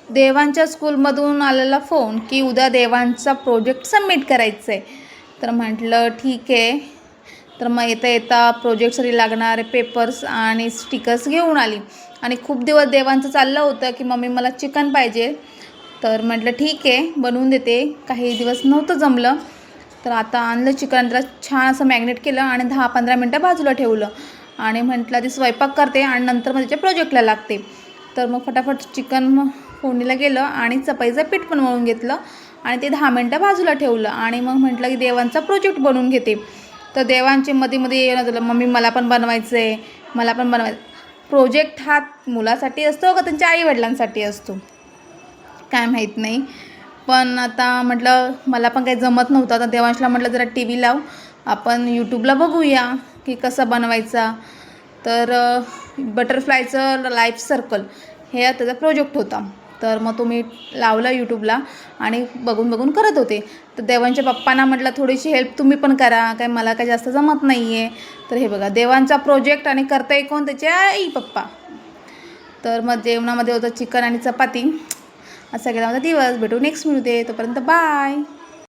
देवांच्या स्कूलमधून आलेला फोन की उद्या देवांचा प्रोजेक्ट सबमिट करायचा आहे. तर म्हटलं ठीक आहे. तर मग येता येता प्रोजेक्टसाठी लागणारे पेपर्स आणि स्टिकर्स घेऊन आली. आणि खूप दिवस देवांचं चाललं होतं की मम्मी मला चिकन पाहिजे. तर म्हटलं ठीक आहे, बनवून देते. काही दिवस नव्हतं जमलं. तर आता आणलं चिकन, त्याला छान असं मॅग्नेट केलं आणि 10-15 मिनटं बाजूला ठेवलं. आणि म्हटलं आधी स्वयंपाक करते आणि नंतर मग त्याच्या प्रोजेक्टला लागते. तर मग फटाफट चिकन फोडणीला गेलं आणि चपाईचं पीठ पण मळून घेतलं आणि ते 10 मिनटं बाजूला ठेवलं. आणि मग म्हटलं की देवांचा प्रोजेक्ट बनवून घेते. तर देवांचे मध्ये येणं झालं, मम्मी मला पण बनवायचं आहे, मला पण बनवायचं. प्रोजेक्ट हा मुलासाठी असतो का त्यांच्या आईवडिलांसाठी असतो काय माहीत नाही. पण आता म्हटलं मला पण काही जमत नव्हतं. आता देवांशला म्हटलं जरा टी व्ही लाव, आपण यूट्यूबला बघूया की कसा बनवायचा. तर बटरफ्लायचं लाईफ सर्कल हे त्याचा प्रोजेक्ट होता. तर मग तो मी लावला यूट्यूबला आणि बघून बघून करत होते. तर देवांच्या पप्पांना म्हटलं थोडीशी हेल्प तुम्ही पण करा, काय मला काय जास्त जमत नाही आहे. तर हे बघा देवांचा प्रोजेक्ट आणि करताय कोण, त्याचे आई पप्पा. तर मग जेवणामध्ये होतं चिकन आणि चपाती. असा गेला माझा दिवस. भेटू नेक्स्ट व्हिडिओ. तोपर्यंत बाय.